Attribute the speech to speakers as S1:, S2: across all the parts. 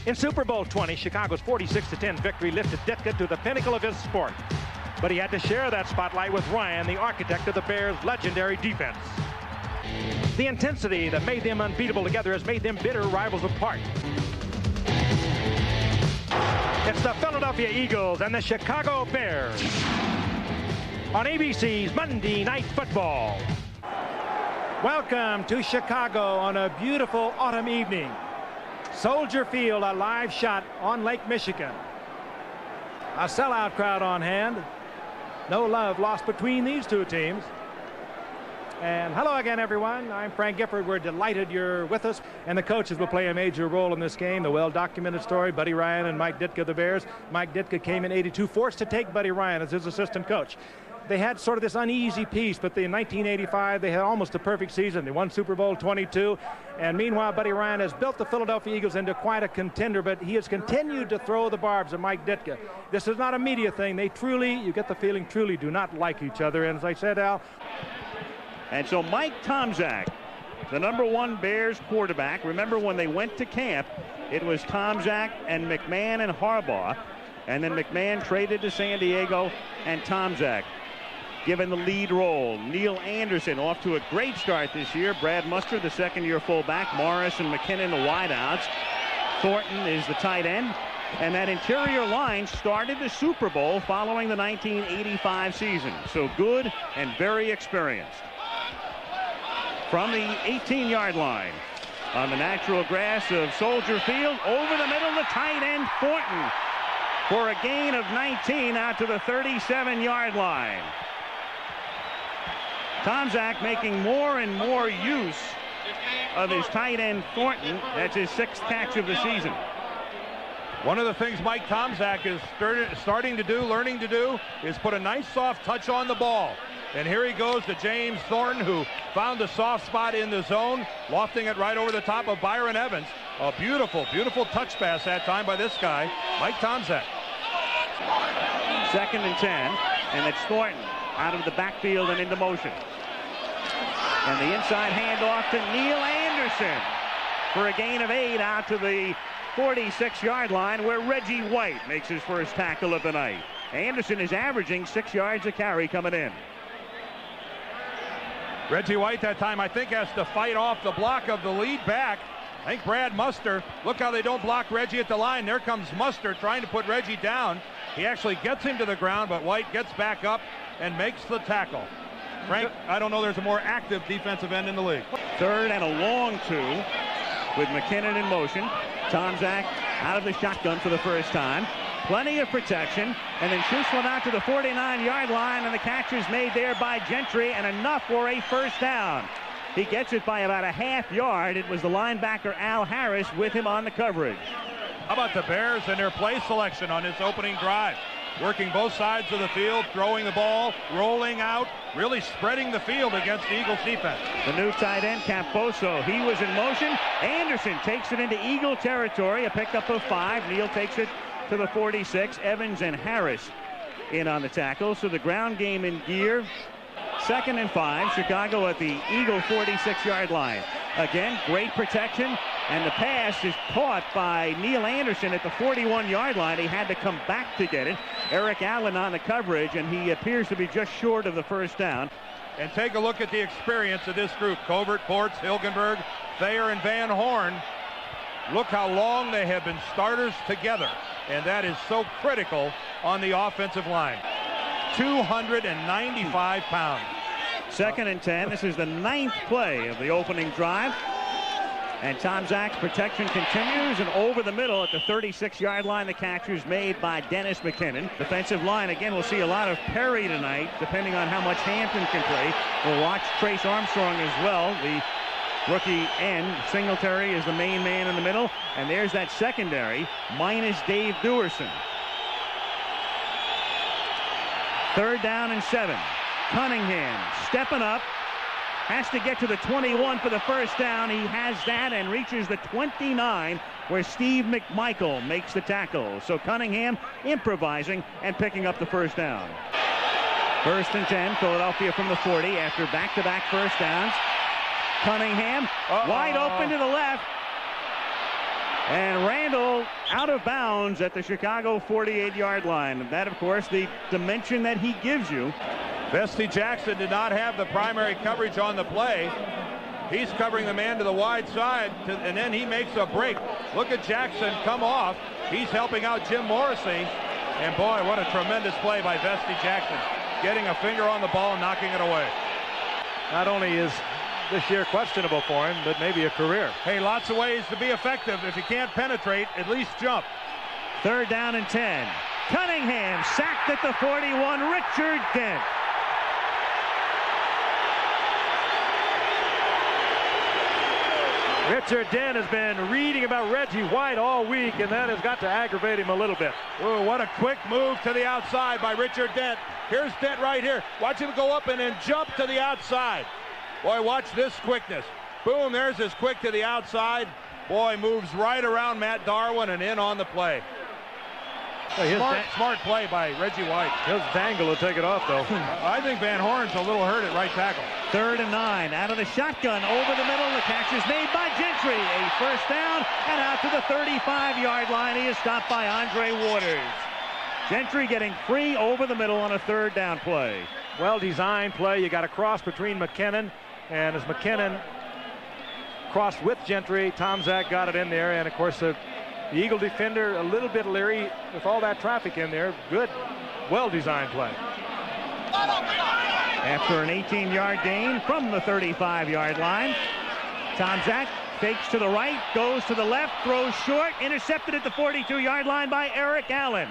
S1: In Super Bowl 20, Chicago's 46-10 victory lifted Ditka to the pinnacle of his sport. But he had to share that spotlight with Ryan, the architect of the Bears' legendary defense. The intensity that made them unbeatable together has made them bitter rivals apart. It's the Philadelphia Eagles and the Chicago Bears on ABC's Monday Night Football. Welcome to Chicago on a beautiful autumn evening. Soldier Field, a live shot on Lake Michigan. A sellout crowd on hand. No love lost between these two teams. And hello again, everyone. I'm Frank Gifford. We're delighted you're with us. And the coaches will play a major role in this game. The well-documented story, Buddy Ryan and Mike Ditka of the Bears. Mike Ditka came in '82, forced to take Buddy Ryan as his assistant coach. They had sort of this uneasy piece, but in 1985, they had almost a perfect season. They won Super Bowl 22. And meanwhile, Buddy Ryan has built the Philadelphia Eagles into quite a contender, but he has continued to throw the barbs at Mike Ditka. This is not a media thing. They truly, you get the feeling, truly do not like each other. And as I said, Al.
S2: And so Mike Tomczak, the #1 Bears quarterback. Remember when they went to camp, it was Tomczak and McMahon and Harbaugh. And then McMahon traded to San Diego, and Tomczak given the lead role. Neil Anderson off to a great start this year. Brad Muster, the second-year fullback. Morris and McKinnon, the wideouts. Thornton is the tight end. And that interior line started the Super Bowl following the 1985 season. So good and very experienced. From the 18-yard line on the natural grass of Soldier Field, over the middle, the tight end Thornton for a gain of 19 out to the 37-yard line. Tomczak making more and more use of his tight end Thornton. That's his 6th catch of the season.
S3: One of the things Mike Tomczak is starting to do, learning to do, is put a nice soft touch on the ball. And here he goes to James Thornton, who found the soft spot in the zone, lofting it right over the top of Byron Evans. A beautiful, beautiful touch pass that time by this guy, Mike Tomczak.
S2: 2nd and 10, and it's Thornton out of the backfield and into motion. And the inside handoff to Neil Anderson for a gain of 8 out to the 46-yard line, where Reggie White makes his first tackle of the night. Anderson is averaging 6 yards a carry coming in.
S3: Reggie White that time, I think, has to fight off the block of the lead back. I think Brad Muster. Look how they don't block Reggie at the line. There comes Muster trying to put Reggie down. He actually gets him to the ground, but White gets back up and makes the tackle. Frank, I don't know there's a more active defensive end in the league.
S2: 3rd and a long 2 with McKinnon in motion. Tomczak out of the shotgun for the first time. Plenty of protection, and then shoots one out to the 49-yard line, and the catch is made there by Gentry, and enough for a first down. He gets it by about a half yard. It was the linebacker Al Harris with him on the coverage.
S3: How about the Bears and their play selection on this opening drive? Working both sides of the field, throwing the ball, rolling out, really spreading the field against the Eagles defense.
S2: The new tight end, Camposo, he was in motion. Anderson takes it into Eagle territory, a pickup of 5. Neal takes it to the 46. Evans and Harris in on the tackle. So the ground game in gear. 2nd and 5. Chicago at the Eagle 46-yard line. Again, great protection, and the pass is caught by Neil Anderson at the 41-yard line. He had to come back to get it. Eric Allen on the coverage, and he appears to be just short of the first down.
S3: And take a look at the experience of this group. Covert, Ports, Hilgenberg, Thayer, and Van Horn. Look how long they have been starters together, and that is so critical on the offensive line. 295 pounds.
S2: 2nd and 10. This is the 9th play of the opening drive. And Tomczak's protection continues, and over the middle at the 36-yard line, the catch is made by Dennis McKinnon. Defensive line, again, we'll see a lot of Perry tonight, depending on how much Hampton can play. We'll watch Trace Armstrong as well, the rookie end. Singletary is the main man in the middle, and there's that secondary, minus Dave Duerson. 3rd down and 7. Cunningham stepping up, has to get to the 21 for the first down. He has that and reaches the 29, where Steve McMichael makes the tackle. So Cunningham improvising and picking up the first down. 1st and 10, Philadelphia from the 40 after back-to-back first downs. Cunningham wide open to the left. And Randall out of bounds at the Chicago 48-yard line. That, of course, the dimension that he gives you.
S3: Vesty Jackson did not have the primary coverage on the play. He's covering the man to the wide side, and then he makes a break. Look at Jackson come off. He's helping out Jim Morrissey. And boy, what a tremendous play by Vesty Jackson. Getting a finger on the ball and knocking it away.
S1: Not only is this year questionable for him, but maybe a career.
S3: Hey, lots of ways to be effective. If you can't penetrate, at least jump.
S2: 3rd down and 10. Cunningham sacked at the 41. Richard Dent.
S1: Richard Dent has been reading about Reggie White all week, and that has got to aggravate him a little bit.
S3: Ooh, what a quick move to the outside by Richard Dent. Here's Dent right here. Watch him go up and then jump to the outside. Boy, watch this quickness. Boom, there's his quick to the outside. Boy, moves right around Matt Darwin and in on the play. Smart play by Reggie White.
S1: His dangle will take it off, though.
S3: I think Van Horn's a little hurt at right tackle.
S2: 3rd and 9. Out of the shotgun, over the middle. The catch is made by Gentry. A first down, and out to the 35-yard line. He is stopped by Andre Waters. Gentry getting free over the middle on a 3rd down play.
S1: Well-designed play. You got a cross between McKinnon, and as McKinnon crossed with Gentry, Tomczak got it in there, and of course the Eagle defender a little bit leery with all that traffic in there. Good, well-designed play.
S2: After an 18-yard gain from the 35-yard line, Tomczak fakes to the right, goes to the left, throws short, intercepted at the 42-yard line by Eric Allen.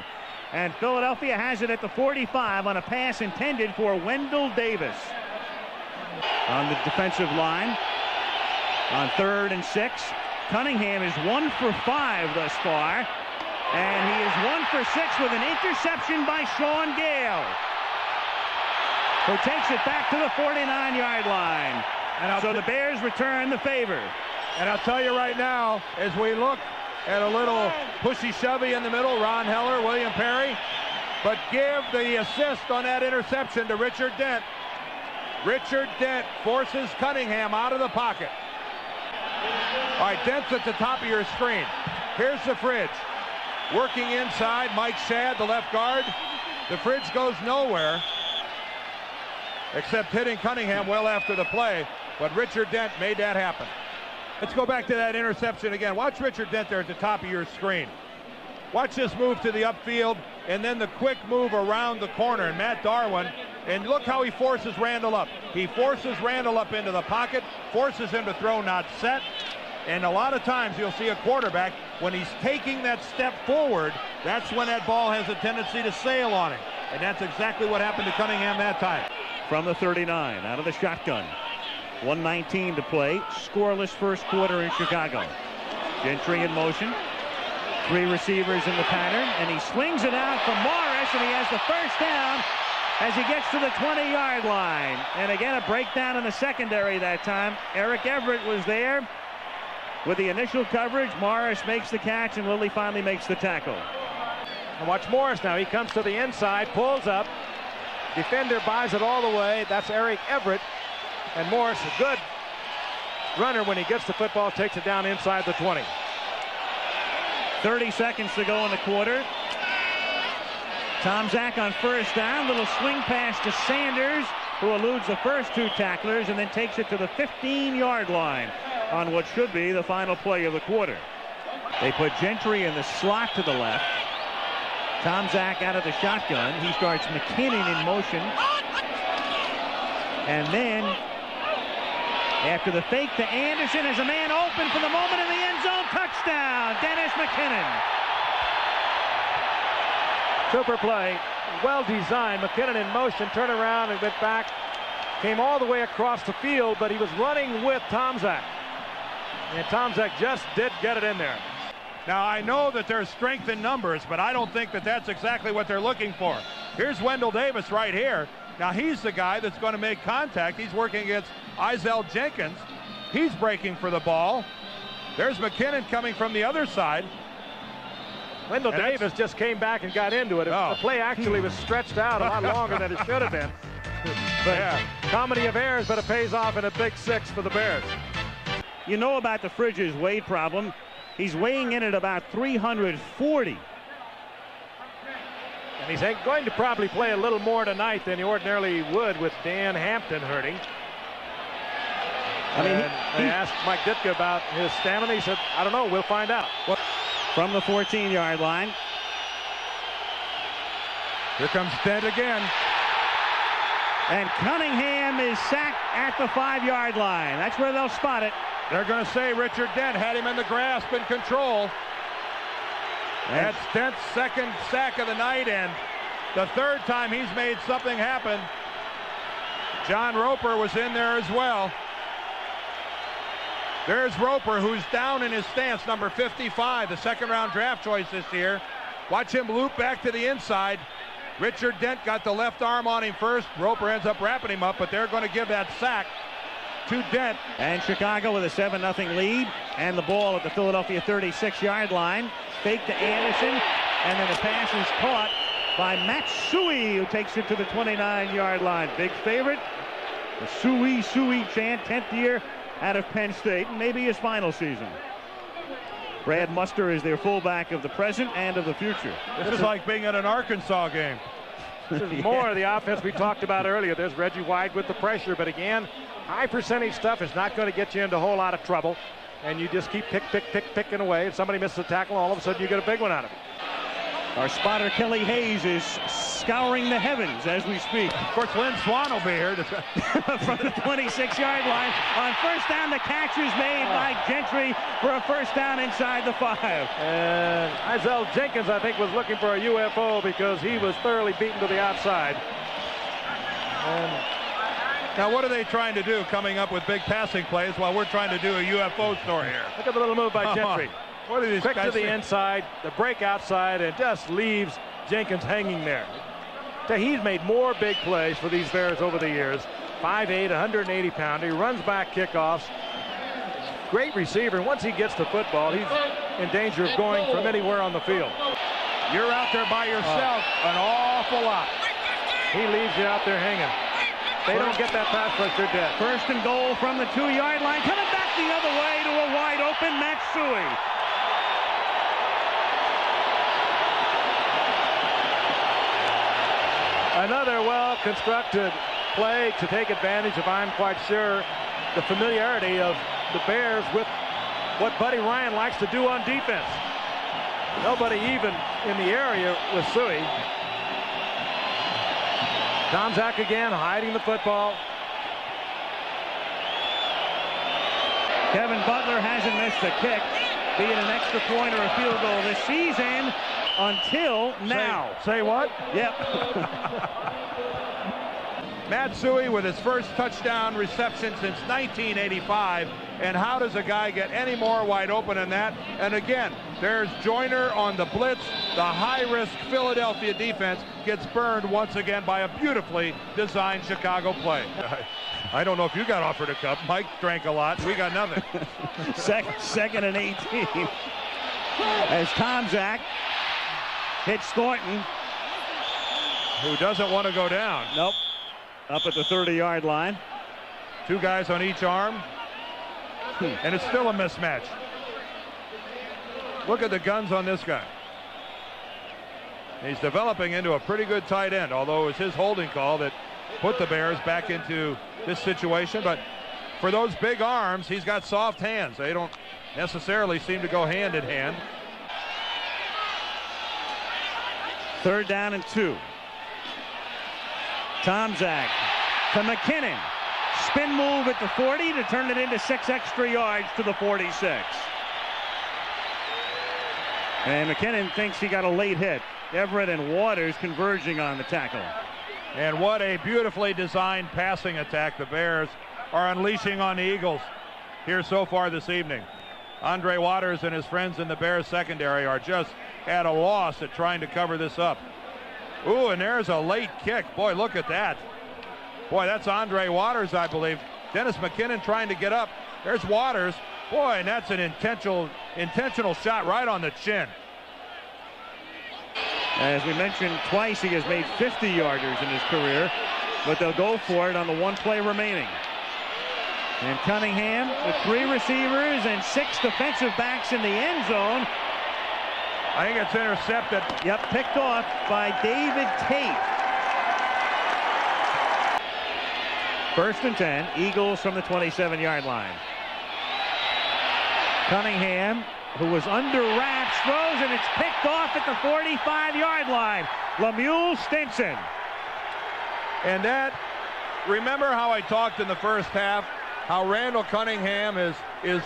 S2: And Philadelphia has it at the 45 on a pass intended for Wendell Davis. On the defensive line, on 3rd and 6, Cunningham is 1 for 5 thus far, and he is 1 for 6 with an interception by Sean Gale, who takes it back to the 49-yard line. And so the Bears return the favor.
S3: And I'll tell you right now, as we look at a little pushy-shovey in the middle, Ron Heller, William Perry, but give the assist on that interception to Richard Dent. Richard Dent forces Cunningham out of the pocket. All right, Dent's at the top of your screen. Here's the Fridge. Working inside, Mike Shad, the left guard. The Fridge goes nowhere, except hitting Cunningham well after the play, but Richard Dent made that happen. Let's go back to that interception again. Watch Richard Dent there at the top of your screen. Watch this move to the upfield, and then the quick move around the corner, and Matt Darwin, and look how he forces Randall up. He forces Randall up into the pocket, forces him to throw not set, and a lot of times you'll see a quarterback, when he's taking that step forward, that's when that ball has a tendency to sail on him, and that's exactly what happened to Cunningham that time.
S2: From the 39, out of the shotgun. 1:19 to play. Scoreless first quarter in Chicago. Gentry in motion. 3 receivers in the pattern, and he swings it out for Morris, and he has the first down as he gets to the 20-yard line. And again, a breakdown in the secondary that time. Eric Everett was there with the initial coverage. Morris makes the catch, and Lilly finally makes the tackle.
S1: And watch Morris now. He comes to the inside, pulls up. Defender buys it all the way. That's Eric Everett. And Morris, a good runner when he gets the football, takes it down inside the 20.
S2: 30 seconds to go in the quarter. Tomczak on first down. Little swing pass to Sanders, who eludes the first 2 tacklers and then takes it to the 15-yard line on what should be the final play of the quarter. They put Gentry in the slot to the left. Tomczak out of the shotgun. He starts McKinnon in motion. And then, after the fake to Anderson, as a man open for the moment in the end zone. Touchdown, Dennis McKinnon.
S1: Super play, well designed. McKinnon in motion, turn around and went back. Came all the way across the field, but he was running with Tomczak. And Tomczak just did get it in there.
S3: Now, I know that there's strength in numbers, but I don't think that that's exactly what they're looking for. Here's Wendell Davis right here. Now, he's the guy that's going to make contact. He's working against Izell Jenkins. He's breaking for the ball. There's McKinnon coming from the other side.
S1: Wendell Davis just came back and got into it. The play actually was stretched out a lot longer than it should have been. But yeah, comedy of errors, but it pays off in a big 6 for the Bears.
S2: You know about the Fridge's weight problem. He's weighing in at about 340.
S1: And he's going to probably play a little more tonight than he ordinarily would with Dan Hampton hurting.
S2: I mean,
S1: they asked Mike Ditka about his stamina. He said, I don't know, we'll find out.
S2: From the 14-yard line.
S3: Here comes Dent again.
S2: And Cunningham is sacked at the 5-yard line. That's where they'll spot it.
S3: They're going to say Richard Dent had him in the grasp and control. That's Dent's second sack of the night, and the third time he's made something happen. John Roper was in there as well. There's Roper, who's down in his stance, number 55, the second-round draft choice this year. Watch him loop back to the inside. Richard Dent got the left arm on him first. Roper ends up wrapping him up, but they're going to give that sack to Dent.
S2: And Chicago with a 7-0 lead, and the ball at the Philadelphia 36-yard line. Fake to Anderson, and then the pass is caught by Matsui, who takes it to the 29-yard line. Big favorite. The Sui chant, 10th year out of Penn State, and maybe his final season. Brad Muster is their fullback of the present and of the future.
S3: This is like being at an Arkansas game.
S1: This is more of the offense we talked about earlier. There's Reggie White with the pressure, but again, high percentage stuff is not going to get you into a whole lot of trouble. And you just keep picking away. If somebody misses a tackle, all of a sudden you get a big one out of it.
S2: Our spotter Kelly Hayes is scouring the heavens as we speak.
S3: Of course, Lynn Swan will be here.
S2: From the 26-yard line. On first down, the catch is made by Gentry for a first down inside the 5.
S1: And Isaiah Jenkins, I think, was looking for a UFO because he was thoroughly beaten to the outside.
S3: And now, what are they trying to do, coming up with big passing plays while we're trying to do a UFO story here?
S1: Look at the little move by Gentry.
S3: What are these
S1: quick
S3: guys
S1: to the
S3: think?
S1: inside, the break outside, and just leaves Jenkins hanging there. So he's made more big plays for these Bears over the years. 5'8", 180-pounder. He runs back kickoffs. Great receiver. Once he gets the football, he's in danger of going from anywhere on the field.
S3: You're out there by yourself an awful lot.
S1: He leaves you out there hanging. They don't get that pass rush, they're dead.
S2: First and goal from the 2-yard line. Coming back the other way to a wide-open Matsui.
S1: Another well-constructed play to take advantage of, I'm quite sure, the familiarity of the Bears with what Buddy Ryan likes to do on defense. Nobody even in the area with Suey. Tomczak again hiding the football.
S2: Kevin Butler hasn't missed a kick, be it an extra point or a field goal this season until now.
S3: Say what?
S2: Yep.
S3: Matsui with his first touchdown reception since 1985. And how does a guy get any more wide open than that? And again, there's Joyner on the blitz. The high-risk Philadelphia defense gets burned once again by a beautifully designed Chicago play. I don't know if you got offered a cup. Mike drank a lot. We got nothing.
S2: Second and 18. As Tomczak hits Thornton.
S3: Who doesn't want to go down.
S2: Nope. Up at the 30-yard line.
S3: 2 guys on each arm. And it's still a mismatch. Look at the guns on this guy. He's developing into a pretty good tight end, although it was his holding call that put the Bears back into this situation. But for those big arms, he's got soft hands. They don't necessarily seem to go hand in hand.
S2: 3rd down and 2. Tomczak to McKinnon. Spin move at the 40 to turn it into 6 extra yards to the 46. And McKinnon thinks he got a late hit. Everett and Waters converging on the tackle.
S3: And what a beautifully designed passing attack the Bears are unleashing on the Eagles here so far this evening. Andre Waters and his friends in the Bears secondary are just at a loss at trying to cover this up. Ooh, and there's a late kick. Boy, look at that. Boy, that's Andre Waters, I believe. Dennis McKinnon trying to get up. There's Waters. Boy, and that's an intentional shot right on the chin.
S2: As we mentioned twice, he has made 50-yarders in his career, but they'll go for it on the 1 play remaining. And Cunningham with 3 receivers and 6 defensive backs in the end zone.
S3: I think it's intercepted.
S2: Yep, picked off by David Tate. 1st and 10, Eagles from the 27-yard line. Cunningham, who was under wraps, throws, and it's picked off at the 45-yard line. Lemuel Stinson.
S3: And that, remember how I talked in the first half, how Randall Cunningham is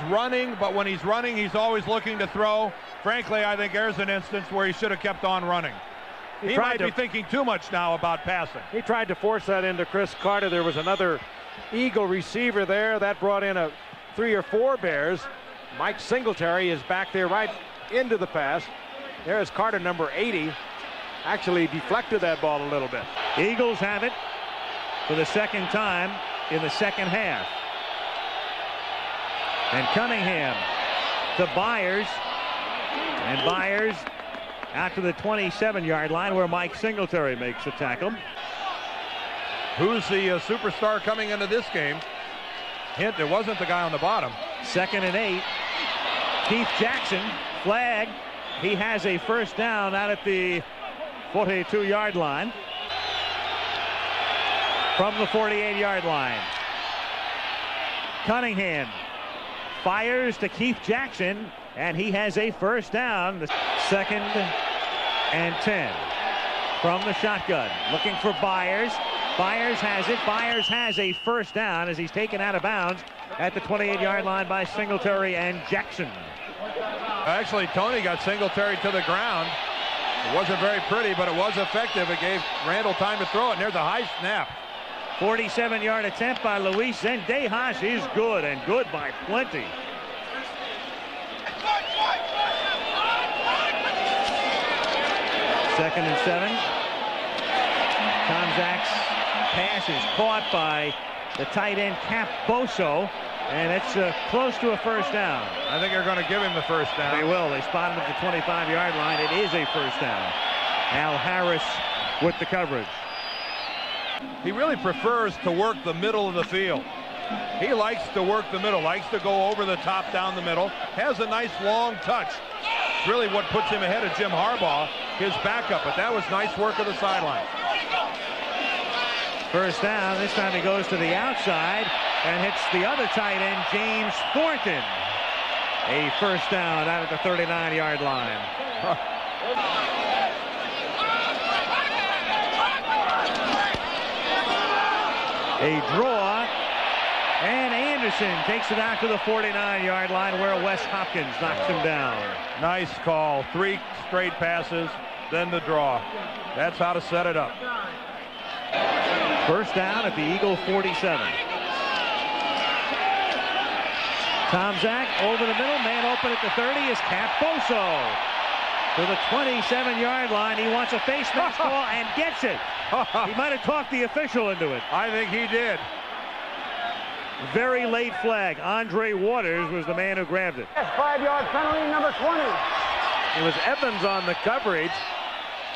S3: running, but when he's running, he's always looking to throw. Frankly, I think there's an instance where he should have kept on running. He might be thinking too much now about passing.
S1: He tried to force that into Chris Carter. There was another Eagle receiver there. That brought in 3 or 4 Bears. Mike Singletary is back there right into the pass. There's Carter, number 80. Actually deflected that ball a little bit.
S2: Eagles have it for the 2nd time in the 2nd half. And Cunningham to Byers. And Byers out to the 27-yard line where Mike Singletary makes a tackle.
S3: Who's the superstar coming into this game? Hint, it wasn't the guy on the bottom.
S2: 2nd and 8. Keith Jackson, flag. He has a 1st down out at the 42-yard line. From the 48-yard line. Cunningham fires to Keith Jackson, and he has a 1st down. The 2nd and 10 from the shotgun. Looking for Byers. Byers has it. Byers has a 1st down as he's taken out of bounds at the 28-yard line by Singletary and Jackson.
S3: Actually, Tony got Singletary to the ground. It wasn't very pretty, but it was effective. It gave Randall time to throw it, and there's a high snap.
S2: 47-yard attempt by Luis Zendejas is good, and good by plenty. Second and 7. Tomczak's pass is caught by the tight end Cap Boso, and it's close to a 1st down.
S3: I think they're going to give him the 1st down.
S2: They will. They spot him at the 25-yard line. It is a 1st down. Al Harris with the coverage.
S3: He really prefers to work the middle of the field. He likes to work the middle, likes to go over the top down the middle, has a nice long touch. It's really what puts him ahead of Jim Harbaugh, his backup, but that was nice work of the sideline.
S2: 1st down. This time he goes to the outside and hits the other tight end, James Thornton. A 1st down out at the 39-yard line. A draw, and Anderson takes it out to the 49-yard line where Wes Hopkins knocks him down.
S3: Nice call. 3 straight passes, then the draw. That's how to set it up.
S2: 1st down at the Eagle 47. Tomczak over the middle, man open at the 30 is Cap Boso. To the 27-yard line, he wants a face mask call and gets it. He might have talked the official into it.
S3: I think he did.
S2: Very late flag. Andre Waters was the man who grabbed it.
S4: 5-yard penalty, number 20.
S1: It was Evans on the coverage,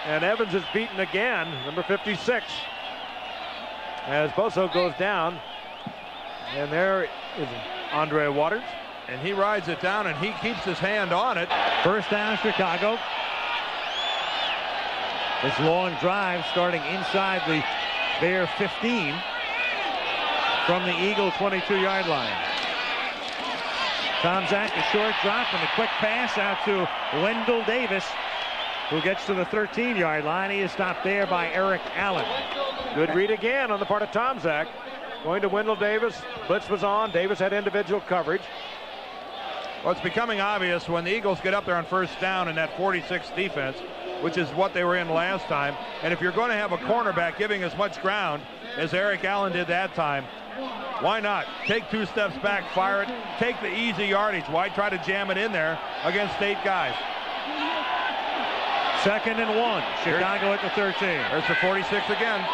S1: and Evans is beaten again, number 56. As Boso goes down, and there is Andre Waters.
S3: And he rides it down, and he keeps his hand on it.
S2: 1st down, Chicago. This long drive starting inside the Bear 15 from the Eagle 22-yard line. Tomczak, a short drop and a quick pass out to Wendell Davis, who gets to the 13-yard line. He is stopped there by Eric Allen.
S1: Good read again on the part of Tomczak. Going to Wendell Davis. Blitz was on. Davis had individual coverage.
S3: Well, it's becoming obvious when the Eagles get up there on 1st down in that 46 defense, which is what they were in last time. And if you're going to have a cornerback giving as much ground as Eric Allen did that time, why not? Take 2 steps back, fire it, take the easy yardage. Why try to jam it in there against 8 guys?
S2: 2nd and 1. Chicago at the 13.
S3: There's the 46 again.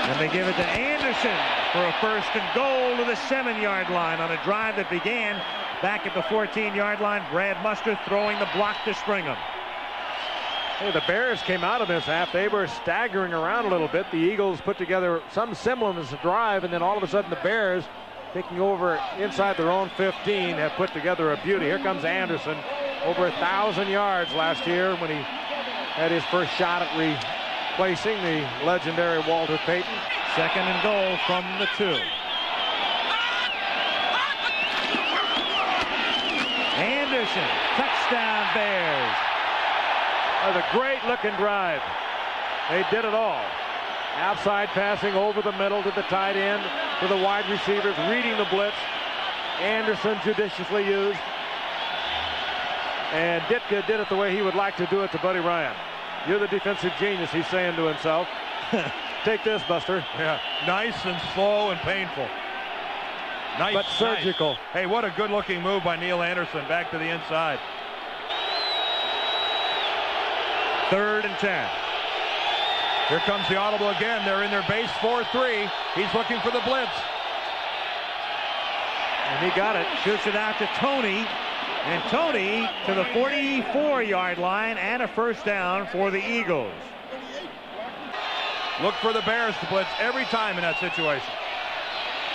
S2: And they give it to Anderson for a 1st and goal to the 7-yard line on a drive that began back at the 14-yard line. Brad Mustard throwing the block to Stringham.
S5: Hey, the Bears came out of this half. They were staggering around a little bit. The Eagles put together some semblance of drive, and then all of a sudden the Bears, taking over inside their own 15, have put together a beauty. Here comes Anderson, over 1,000 yards last year when he had his first shot at replacing the legendary Walter Payton.
S2: 2nd and goal from the 2. Anderson, touchdown Bears.
S5: That was a great looking drive. They did it all. Outside passing over the middle to the tight end, to the wide receivers, reading the blitz. Anderson judiciously used. And Ditka did it the way he would like to do it to Buddy Ryan. You're the defensive genius, he's saying to himself. Take this, Buster.
S3: Yeah, nice and slow and painful. Nice,
S5: but surgical.
S3: Nice. Hey, what a good-looking move by Neil Anderson back to the inside.
S2: 3rd and 10.
S3: Here comes the audible again. They're in their base 4-3. He's looking for the blitz.
S2: And he got it. Shoots it out to Tony. And Tony to the 44-yard line and a first down for the Eagles.
S3: Look for the Bears to blitz every time in that situation.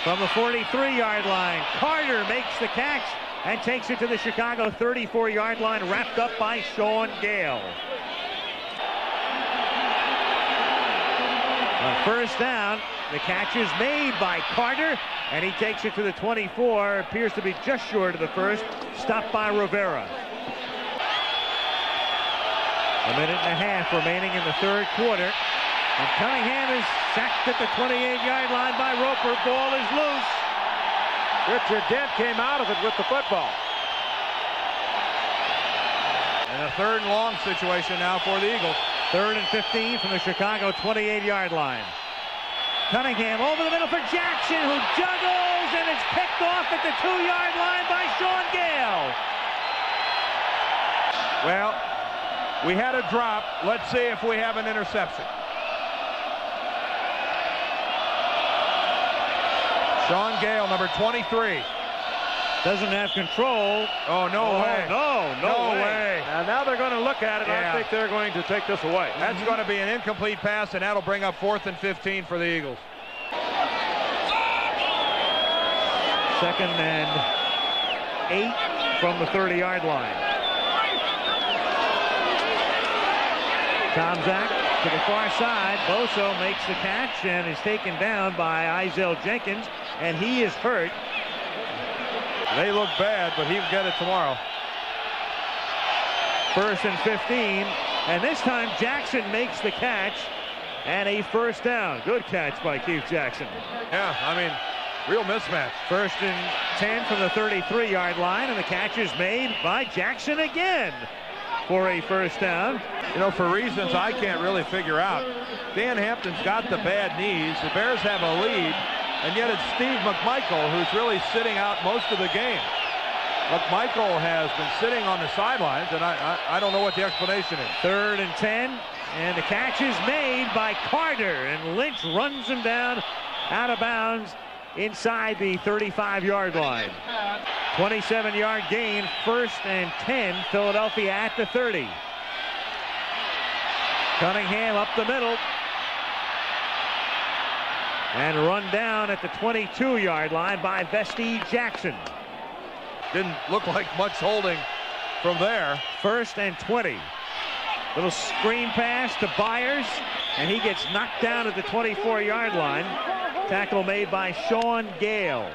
S2: From the 43-yard line, Carter makes the catch and takes it to the Chicago 34-yard line, wrapped up by Sean Gale. On first down, the catch is made by Carter, and he takes it to the 24. Appears to be just short of the first. Stopped by Rivera. A minute and a half remaining in the 3rd quarter. And Cunningham is sacked at the 28-yard line by Roper. Ball is loose.
S5: Richard Dent came out of it with the football.
S3: And a 3rd and long situation now for the Eagles.
S2: 3rd and 15 from the Chicago 28-yard line. Cunningham over the middle for Jackson, who juggles, and it's picked off at the 2-yard line by Sean Gale.
S3: Well, we had a drop. Let's see if we have an interception. Sean Gale, number 23.
S2: Doesn't have control.
S3: Oh, no way.
S2: No way.
S5: Now they're going to look at it.
S3: Yeah.
S5: I think they're going to take this away.
S3: That's going to be an incomplete pass, and that'll bring up 4th and 15 for the Eagles.
S2: 2nd and 8 from the 30-yard line. Tomczak to the far side. Boso makes the catch and is taken down by Izell Jenkins, and he is hurt.
S3: They look bad, but he'll get it tomorrow.
S2: 1st and 15, and this time Jackson makes the catch and a first down. Good catch by Keith Jackson.
S3: Yeah, I mean, real mismatch.
S2: 1st and 10 from the 33-yard line, and the catch is made by Jackson again for a first down.
S3: You know, for reasons I can't really figure out, Dan Hampton's got the bad knees. The Bears have a lead, and yet it's Steve McMichael who's really sitting out most of the game. McMichael has been sitting on the sidelines, and I don't know what the explanation is.
S2: 3rd and 10, and the catch is made by Carter, and Lynch runs him down out of bounds inside the 35-yard line. 27-yard gain, 1st and 10, Philadelphia at the 30. Cunningham up the middle. And run down at the 22-yard line by Vesti Jackson.
S3: Didn't look like much holding from there.
S2: 1st and 20. Little screen pass to Byers, and he gets knocked down at the 24-yard line. Tackle made by Sean Gale.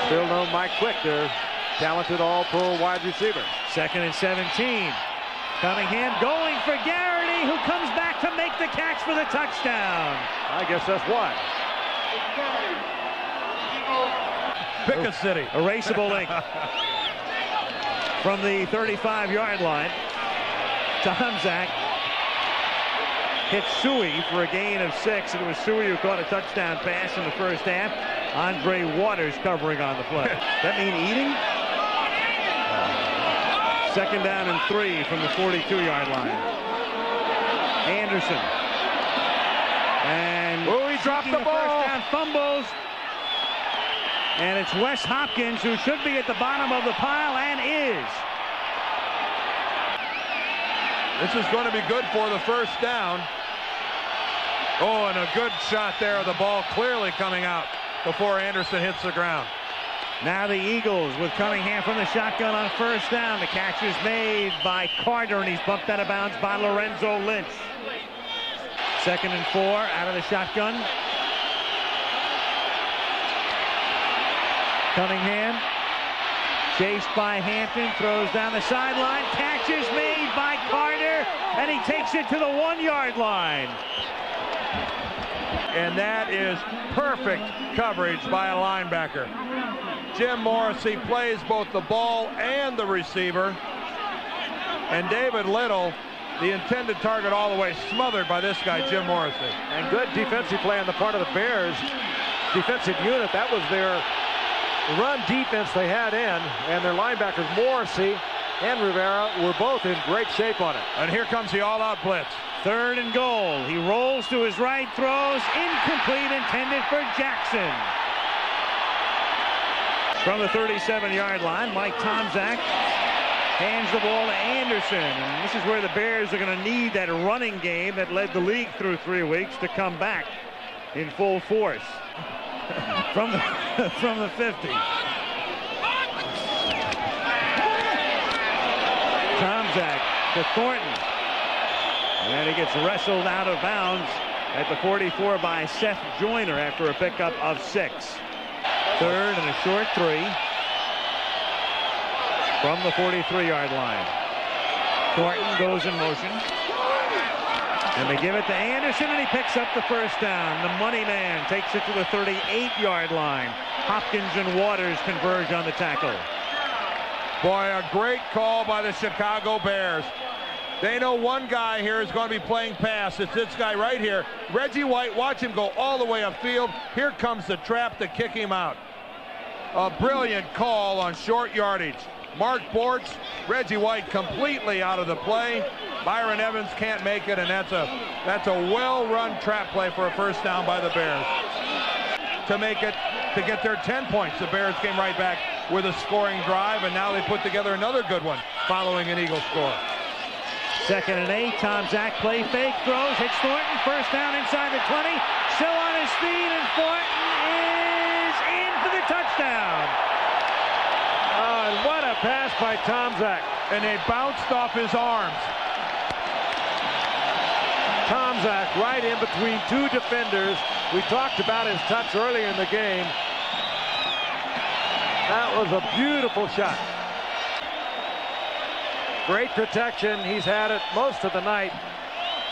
S5: Still no Mike Quick, their talented all-pro wide receiver.
S2: 2nd and 17. Cunningham going for Garrity, who comes back to make the catch for the touchdown.
S5: I guess that's why.
S3: Pick a city.
S2: Erasable ink. From the 35-yard line, Tomczak hits Suey for a gain of 6. And it was Suey who caught a touchdown pass in the first half. Andre Waters covering on the play.
S5: That mean eating?
S2: 2nd down and 3 from the 42-yard line. Anderson. And
S5: he dropped the ball.
S2: First down, fumbles. And it's Wes Hopkins, who should be at the bottom of the pile and is.
S3: This is going to be good for the first down. Oh, and a good shot there. The ball clearly coming out before Anderson hits the ground.
S2: Now the Eagles with Cunningham from the shotgun on first down. The catch is made by Carter, and he's bumped out of bounds by Lorenzo Lynch. 2nd and 4 out of the shotgun. Cunningham chased by Hampton, throws down the sideline. Catch is made by Carter, and he takes it to the 1-yard line.
S3: And that is perfect coverage by a linebacker. Jim Morrissey plays both the ball and the receiver. And David Little, the intended target, all the way smothered by this guy, Jim Morrissey.
S5: And good defensive play on the part of the Bears defensive unit. That was their run defense they had in, and their linebackers Morrissey and Rivera were both in great shape on it.
S3: And here comes the all-out blitz.
S2: 3rd and goal. He rolls to his right, throws incomplete, intended for Jackson. From the 37-yard line, Mike Tomczak hands the ball to Anderson. And this is where the Bears are going to need that running game that led the league through 3 weeks to come back in full force. from the 50. Tomczak to Thornton. And he gets wrestled out of bounds at the 44 by Seth Joyner after a pickup of 6. 3rd and a short 3 from the 43-yard line. Thornton goes in motion. And they give it to Anderson, and he picks up the first down. The money man takes it to the 38-yard line. Hopkins and Waters converge on the tackle.
S3: Boy, a great call by the Chicago Bears. They know one guy here is going to be playing pass. It's this guy right here. Reggie White, watch him go all the way upfield. Here comes the trap to kick him out. A brilliant call on short yardage. Mark Bortz, Reggie White completely out of the play. Byron Evans can't make it, and that's a well-run trap play for a first down by the Bears. To get their 10 points, the Bears came right back with a scoring drive, and now they put together another good one following an Eagle score.
S2: 2nd and 8. Tomczak play fake, throws, hits Thornton. First down inside the 20. Still on his feet, and Thornton is in for the touchdown.
S5: Oh, and what a pass by Tomczak.
S3: And they bounced off his arms.
S5: Tomczak right in between 2 defenders. We talked about his touch earlier in the game. That was a beautiful shot. Great protection. He's had it most of the night.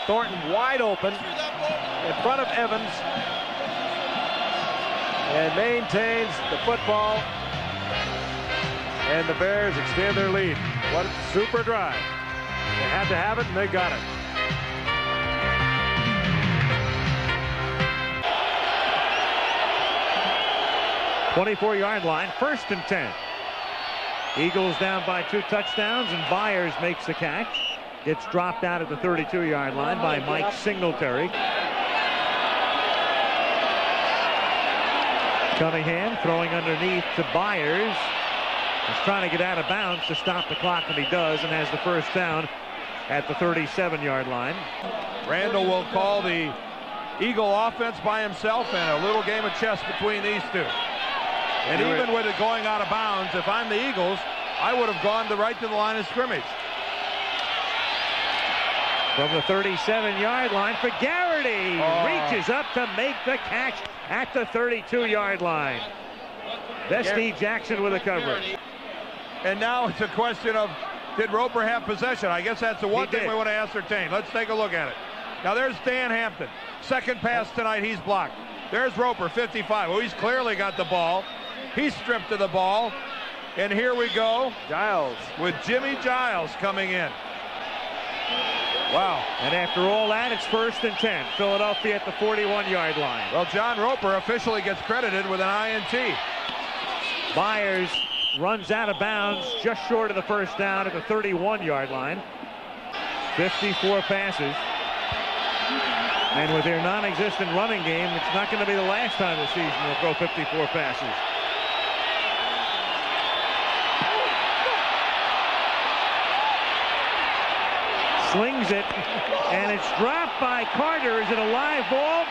S5: Thornton wide open in front of Evans, and maintains the football, and the Bears extend their lead. What a super drive. They had to have it, and they got it.
S2: .24-yard line, 1st and 10. Eagles down by 2 touchdowns, and Byers makes the catch. Gets dropped out at the 32-yard line by Mike Singletary. Cunningham throwing underneath to Byers. He's trying to get out of bounds to stop the clock, and he does, and has the first down at the 37-yard line.
S3: Randall will call the Eagle offense by himself, and a little game of chess between these two. And even with it going out of bounds, if I'm the Eagles, I would have gone right to the line of scrimmage.
S2: From the 37-yard line for Garrity. Reaches up to make the catch at the 32-yard line. Bestie Jackson with a coverage.
S3: And now it's a question of, did Roper have possession? I guess that's the one thing we want to ascertain. Let's take a look at it. Now there's Dan Hampton. Second pass tonight, he's blocked. There's Roper, 55. Well, he's clearly got the ball. He's stripped of the ball. And here we go.
S5: Giles.
S3: With Jimmy Giles coming in. Wow.
S2: And after all that, it's 1st and 10. Philadelphia at the 41-yard line.
S3: Well, John Roper officially gets credited with an INT.
S2: Byers runs out of bounds just short of the first down at the 31-yard line. 54 passes. And with their non-existent running game, it's not going to be the last time this season they'll throw 54 passes. slings it, and it's dropped by Carter. Is it a live ball?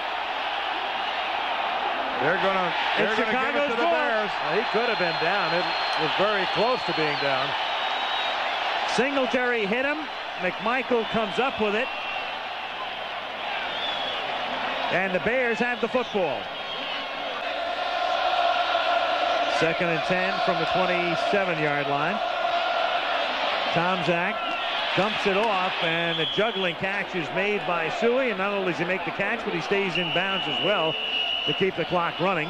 S3: They're gonna give it to the Bears.
S5: He could have been down. It was very close to being down.
S2: Singletary hit him. McMichael comes up with it. And the Bears have the football. 2nd and 10 from the 27-yard line. Tomczak dumps it off, and the juggling catch is made by Suey. And not only does he make the catch, but he stays in bounds as well to keep the clock running.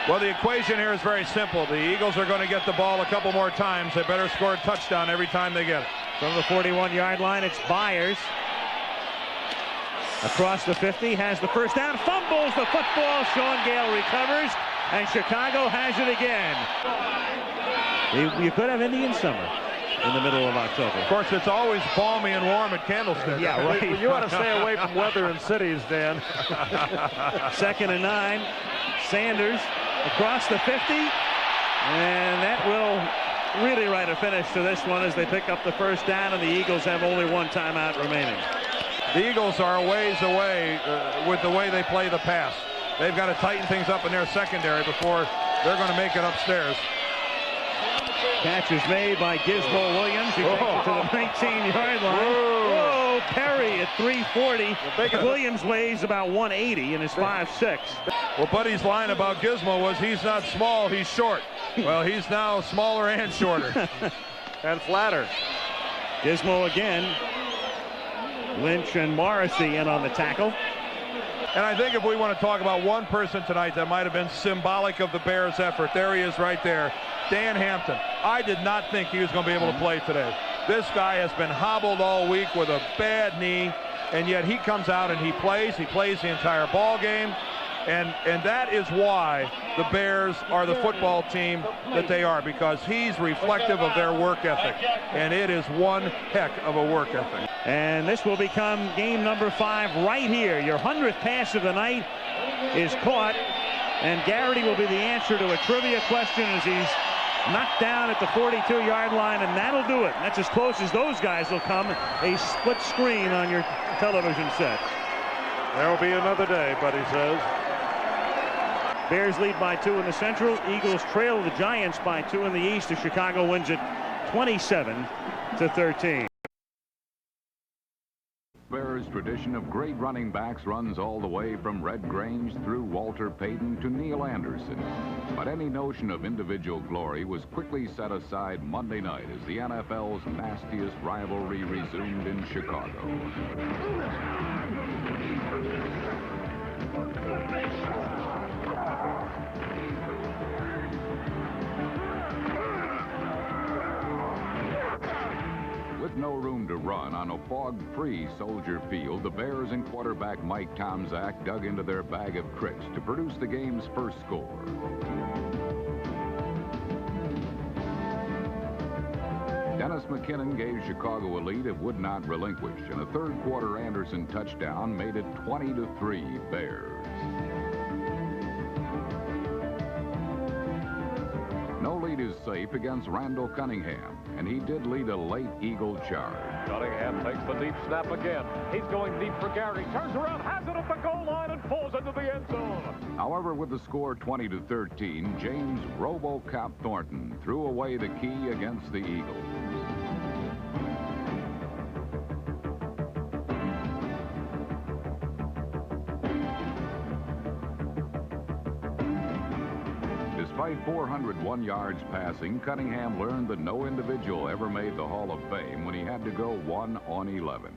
S3: Well, the equation here is very simple. The Eagles are going to get the ball a couple more times. They better score a touchdown every time they get it.
S2: From the 41-yard line, it's Byers. Across the 50, has the first down, fumbles the football. Sean Gale recovers, and Chicago has it again. You could have Indian summer in the middle of October.
S3: Of course, it's always balmy and warm at Candlestick.
S2: Yeah, right.
S5: You want to stay away from weather in cities, Dan.
S2: 2nd and 9. Sanders across the 50, and that will really write a finish to this one as they pick up the first down, and the Eagles have only one timeout remaining.
S3: The Eagles are a ways away with the way they play the pass. They've got to tighten things up in their secondary before they're going to make it upstairs.
S2: Catch is made by Gizmo Williams. He takes it to the 19-yard line. Whoa, Perry at 340. Williams weighs about 180 and is 5'6".
S3: Well, Buddy's line about Gizmo was he's not small, he's short. Well, he's now smaller and shorter.
S5: And flatter.
S2: Gizmo again. Lynch and Morrissey in on the tackle.
S3: And I think if we want to talk about one person tonight that might have been symbolic of the Bears' effort, there he is right there, Dan Hampton. I did not think he was going to be able to play today. This guy has been hobbled all week with a bad knee, and yet he comes out and he plays. He plays the entire ball game. And that is why the Bears are the football team that they are, because he's reflective of their work ethic. And it is one heck of a work ethic.
S2: And this will become game number 5 right here. Your 100th pass of the night is caught. And Garrity will be the answer to a trivia question as he's knocked down at the 42-yard line, and that'll do it. That's as close as those guys will come. A split screen on your television set.
S5: There will be another day, Buddy says.
S2: Bears lead by 2 in the Central. Eagles trail the Giants by 2 in the East as Chicago wins it 27-13.
S6: Bears' tradition of great running backs runs all the way from Red Grange through Walter Payton to Neil Anderson. But any notion of individual glory was quickly set aside Monday night as the NFL's nastiest rivalry resumed in Chicago. With no room to run on a fog-free Soldier Field, the Bears and quarterback Mike Tomczak dug into their bag of tricks to produce the game's first score. Dennis McKinnon gave Chicago a lead it would not relinquish, and a third-quarter Anderson touchdown made it 20-3 Bears. No lead is safe against Randall Cunningham, and he did lead a late Eagle charge.
S7: Cunningham takes the deep snap again. He's going deep for Gary. Turns around, has it at the goal line, and pulls into the end zone.
S6: However, with the score 20-13, James RoboCop Thornton threw away the key against the Eagles. Despite 401 yards passing, Cunningham learned that no individual ever made the Hall of Fame when he had to go 1 on 11.